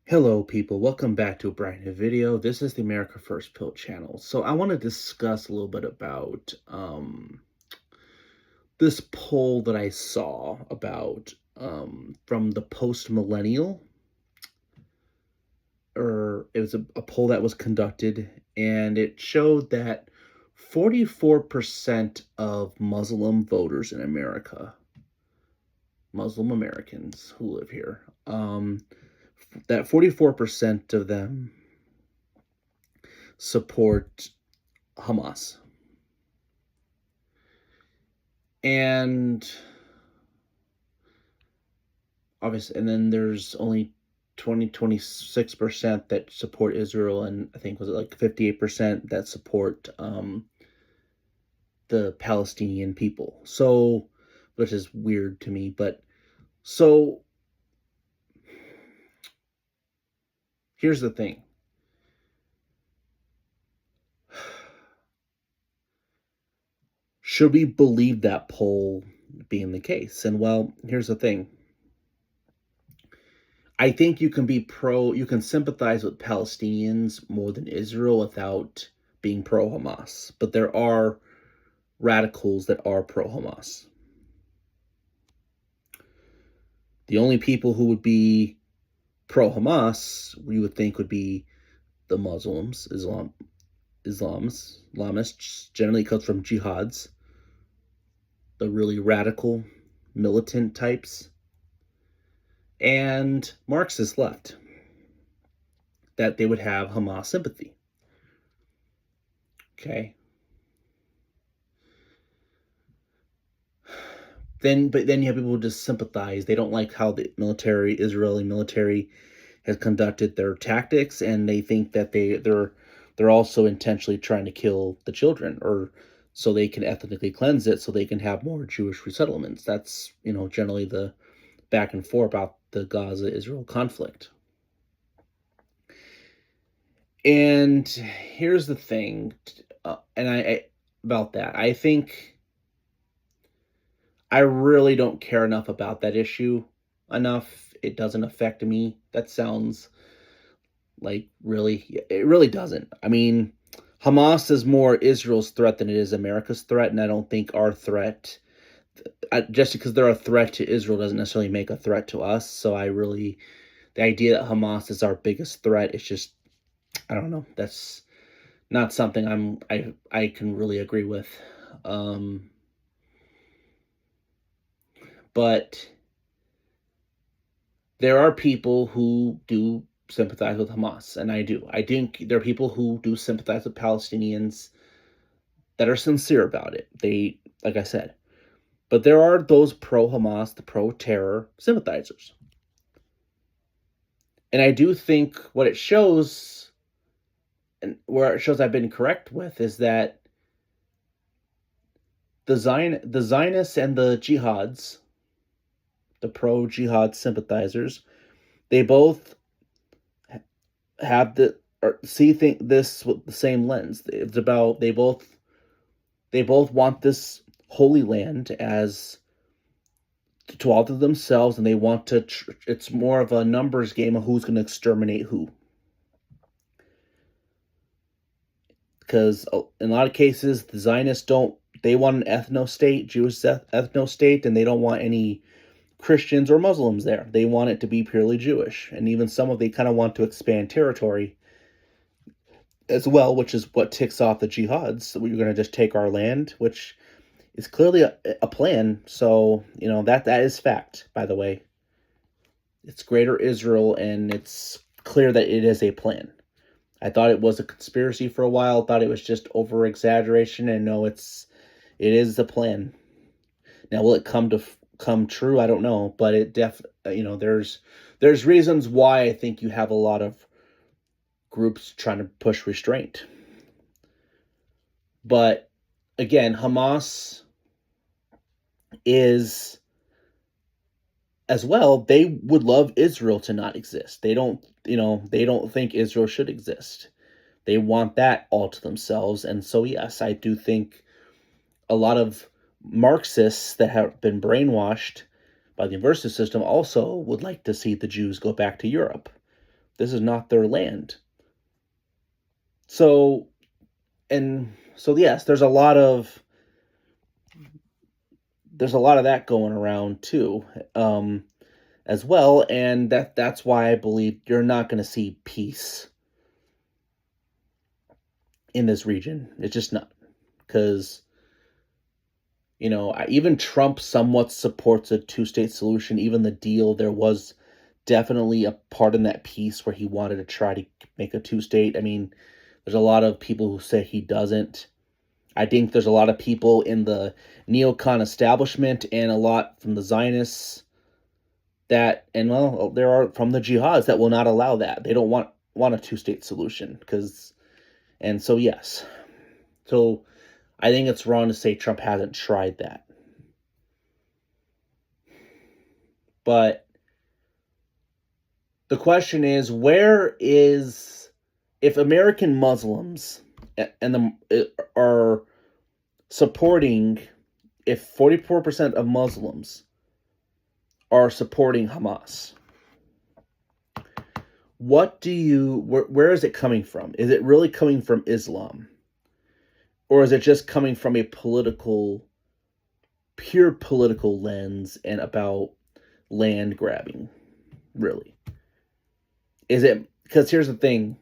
Hello people, welcome back to a brand new video. This is the America First Pill channel. So I want to discuss a little bit about this poll that I saw about from the post-millennial, or it was a poll that was conducted, and it showed that 44% of Muslim voters in America, Muslim Americans who live here, that 44% of them support Hamas. And obviously, and then there's only 26% that support Israel, and I think was it like 58% that support the Palestinian people. So, which is weird to me, but so here's the thing. Should we believe that poll being the case? And well, here's the thing. I think you can sympathize with Palestinians more than Israel without being pro Hamas. But there are radicals that are pro Hamas. The only people who would be pro Hamas, you would think, would be the Muslims, Islamists, generally comes from jihads, the really radical, militant types, and Marxist left, that they would have Hamas sympathy. Okay. But then you have people who just sympathize. They don't like how the Israeli military has conducted their tactics, and they think that they're also intentionally trying to kill the children, or so they can ethnically cleanse it, so they can have more Jewish resettlements. That's generally the back and forth about the Gaza-Israel conflict. And here's the thing, and I about that. I think I really don't care enough about that issue enough. It doesn't affect me. That sounds like it really doesn't. I mean, Hamas is more Israel's threat than it is America's threat, and I don't think our threat, just because they're a threat to Israel, doesn't necessarily make a threat to us. So the idea that Hamas is our biggest threat is just, I don't know. That's not something I can really agree with. But there are people who do sympathize with Hamas, and I do. I think there are people who do sympathize with Palestinians that are sincere about it. They, like I said, but there are those pro-Hamas, the pro-terror sympathizers. And I do think what it shows, and where it shows I've been correct with, is that the Zionists and the jihads, the pro-jihad sympathizers, they both have this with the same lens. It's about they both want this holy land as to all to themselves, and they want to. It's more of a numbers game of who's going to exterminate who. Because in a lot of cases, the Zionists they want an ethno-state, Jewish ethno-state, and they don't want any Christians or Muslims there. They want it to be purely Jewish. And even they kind of want to expand territory as well, which is what ticks off the jihads. So we're going to just take our land, which is clearly a plan. So, that is fact, by the way. It's Greater Israel, and it's clear that it is a plan. I thought it was a conspiracy for a while. Thought it was just over exaggeration, and no, it is the plan. Now, will it come true? I don't know, but it there's reasons why I think you have a lot of groups trying to push restraint. But again, Hamas is as well, they would love Israel to not exist. They don't think Israel should exist. They want that all to themselves. And so, yes, I do think a lot of Marxists that have been brainwashed by the university system also would like to see the Jews go back to Europe. This is not their land. So, yes, there's a lot of that going around too, as well, and that's why I believe you're not going to see peace in this region. It's just not, because even Trump somewhat supports a two-state solution. Even the deal, there was definitely a part in that piece where he wanted to try to make a two-state. I mean, there's a lot of people who say he doesn't. I think there's a lot of people in the neocon establishment and a lot from the Zionists and well, there are from the jihads that will not allow that. They don't want a two-state solution yes. So I think it's wrong to say Trump hasn't tried that. But the question is, if American Muslims are supporting, if 44% of Muslims are supporting Hamas, where is it coming from? Is it really coming from Islam? Or is it just coming from a pure political lens and about land grabbing? Really? Is it, because here's the thing,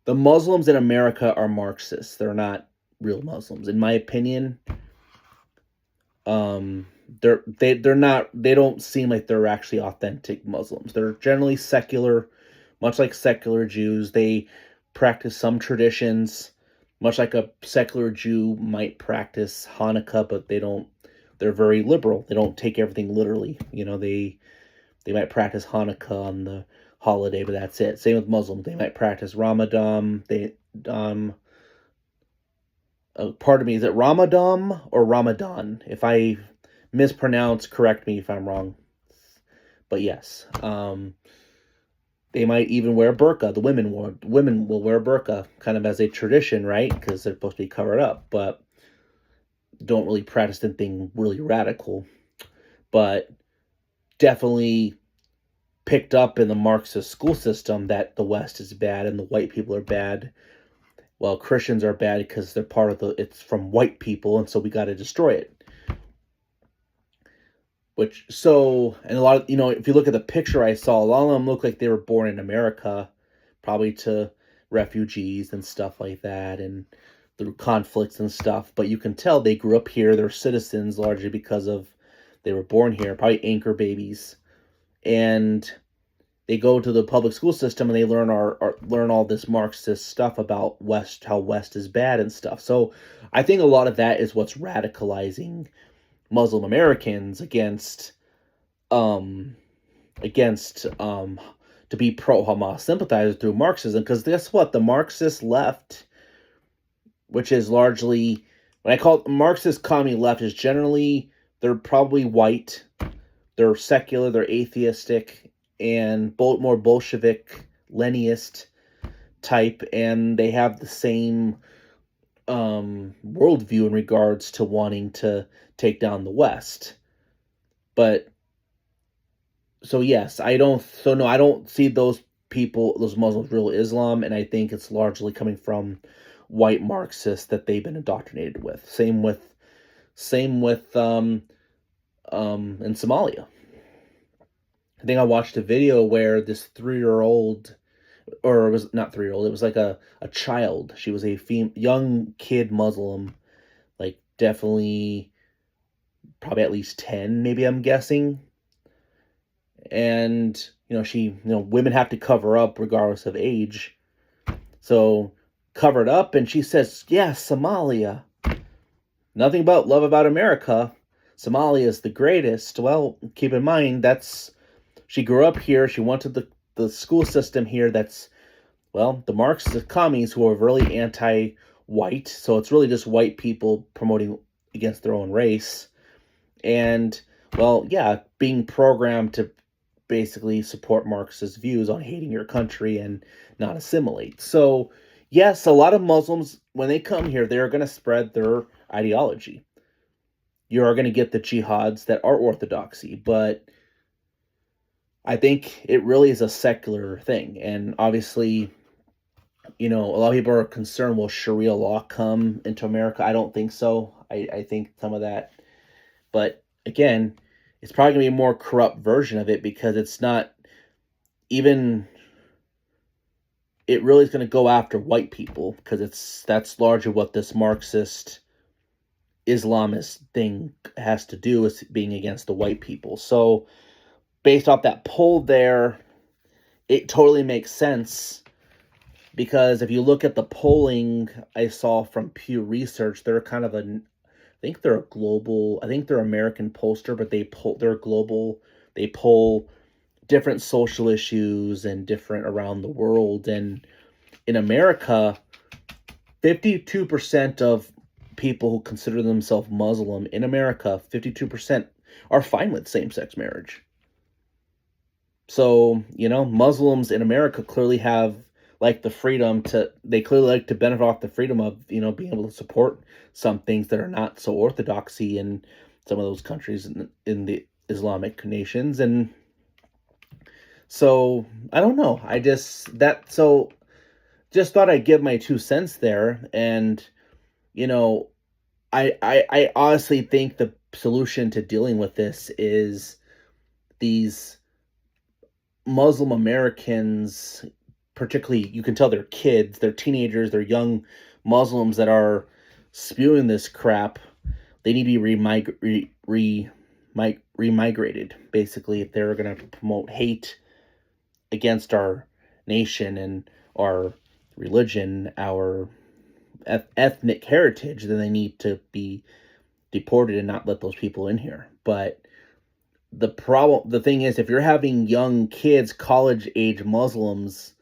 the Muslims in America are Marxists. They're not real Muslims, in my opinion. They don't seem like they're actually authentic Muslims. They're generally secular, much like secular Jews. They practice some traditions, much like a secular Jew might practice Hanukkah, but they're very liberal. They don't take everything literally. They might practice Hanukkah on the holiday, but that's it. Same with Muslims. They might practice Ramadan. Pardon me, is it Ramadan or Ramadan? If I mispronounce, correct me if I'm wrong. But yes, they might even wear burqa. The women will wear burqa, kind of as a tradition, right? Because they're supposed to be covered up, but don't really practice anything really radical. But definitely picked up in the Marxist school system that the West is bad and the white people are bad. Well, Christians are bad because they're it's from white people, and so we got to destroy it. And a lot of, if you look at the picture I saw, a lot of them look like they were born in America, probably to refugees and stuff like that, and through conflicts and stuff. But you can tell they grew up here. They're citizens largely because they were born here, probably anchor babies. And they go to the public school system and they learn learn all this Marxist stuff about how West is bad and stuff. So I think a lot of that is what's radicalizing Muslim Americans against to be pro-Hamas sympathizers through Marxism. Because guess what? The Marxist left, which is largely, when I call it Marxist commie left, is generally, they're probably white, they're secular, they're atheistic, and more Bolshevik, Leninist type, and they have the same worldview in regards to wanting to take down the West. But so yes, I don't see those Muslims real Islam, and I think it's largely coming from white Marxists that they've been indoctrinated with. Same with in Somalia. I think I watched a video where this 3-year-old, or it was not 3-year-old, it was like a child. She was a young kid Muslim, like definitely probably at least 10, maybe, I'm guessing. And, women have to cover up regardless of age. So covered up, and she says, yeah, Somalia. Nothing about love about America. Somalia is the greatest. Well, keep in mind, she grew up here. She went to the school system here that's, well, the Marxist commies who are really anti-white. So it's really just white people promoting against their own race. And, well, yeah, being programmed to basically support Marxist views on hating your country and not assimilate. So, yes, a lot of Muslims, when they come here, they're going to spread their ideology. You are going to get the jihads that are orthodoxy, but I think it really is a secular thing. And obviously, a lot of people are concerned, will Sharia law come into America? I don't think so. I think some of that, but again, it's probably going to be a more corrupt version of it because it's not even, it really is going to go after white people because that's largely what this Marxist Islamist thing has to do with being against the white people. So based off that poll there, it totally makes sense because if you look at the polling I saw from Pew Research, they're kind of I think they're a global, I think they're American pollster, but they're global. They poll different social issues and different around the world. And in America, 52% of people who consider themselves Muslim in America, 52% are fine with same-sex marriage. So, Muslims in America clearly have like the freedom they clearly like to benefit off the freedom of, being able to support some things that are not so orthodoxy in some of those countries in the Islamic nations. And so I don't know. Just thought I'd give my 2 cents there. And, you know, I honestly think the solution to dealing with this is these Muslim Americans, particularly, you can tell they're kids, they're teenagers, they're young Muslims that are spewing this crap. They need to be remigrated, basically, if they're going to promote hate against our nation and our religion, our ethnic heritage, then they need to be deported and not let those people in here. But the thing is, if you're having young kids, college age Muslims,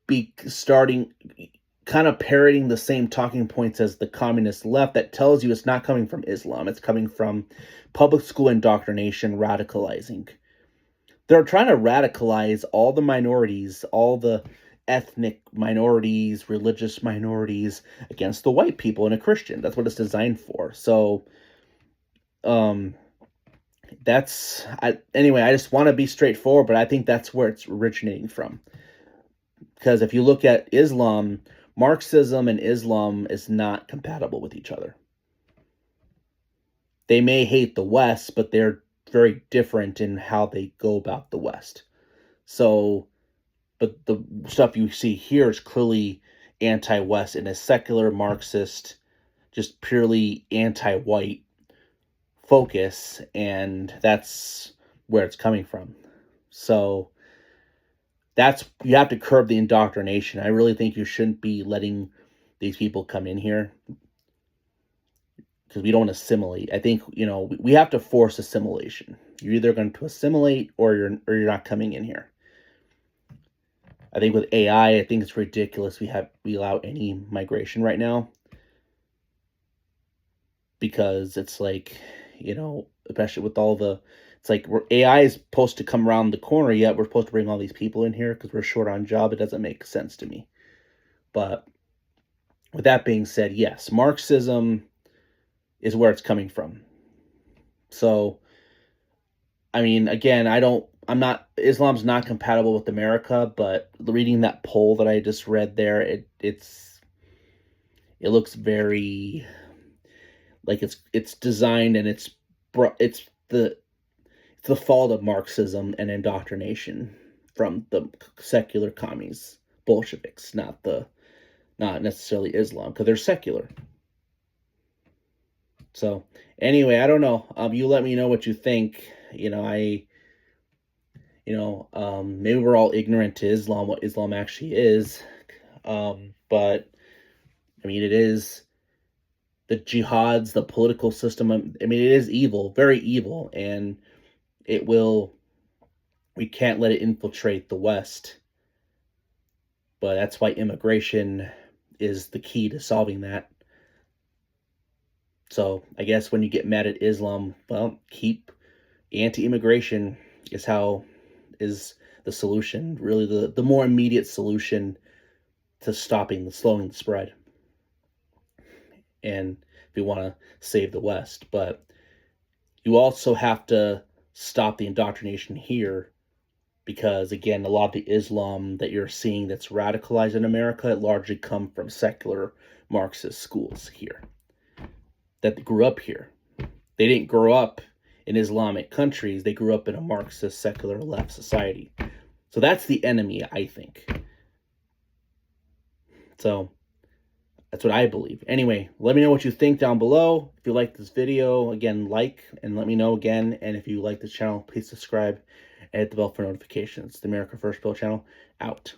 be starting kind of parroting the same talking points as the communist left, that tells you it's not coming from Islam, it's coming from public school indoctrination, radicalizing. They're trying to radicalize all the minorities, all the ethnic minorities, religious minorities against the white people and a Christian. That's what it's designed for. So, anyway, I just want to be straightforward, but I think that's where it's originating from. Because if you look at Islam, Marxism and Islam is not compatible with each other. They may hate the West, but they're very different in how they go about the West. So, but the stuff you see here is clearly anti-West and a secular Marxist, just purely anti-white focus, and that's where it's coming from. So you have to curb the indoctrination. I really think you shouldn't be letting these people come in here because we don't assimilate. I think, we have to force assimilation. You're either going to assimilate or you're not coming in here. I think with AI, I think it's ridiculous we allow any migration right now, because it's like, especially with it's like AI is supposed to come around the corner, yet we're supposed to bring all these people in here because we're short on job. It doesn't make sense to me. But with that being said, yes, Marxism is where it's coming from. So, I mean, again, Islam's not compatible with America, but reading that poll that I just read there, it looks very like it's designed, and it's the fault of Marxism and indoctrination from the secular commies, Bolsheviks, not necessarily Islam, because they're secular. So anyway, I don't know. You let me know what you think. Maybe we're all ignorant to Islam, what Islam actually is. But I mean, it is the jihads, the political system. I mean, it is evil, very evil, and we can't let it infiltrate the West. But that's why immigration is the key to solving that. So I guess when you get mad at Islam, well, keep anti-immigration is the solution, really the more immediate solution to slowing the spread. And if you want to save the West, but you also have to stop the indoctrination here, because again, a lot of the Islam that you're seeing that's radicalized in America largely come from secular Marxist schools here that grew up here. They didn't grow up in Islamic countries, they grew up in a Marxist secular left society. So that's the enemy, I think. So that's what I believe. Anyway, let me know what you think down below. If you like this video, again, like and let me know again. And if you like this channel, please subscribe and hit the bell for notifications. The America First Bill channel, out.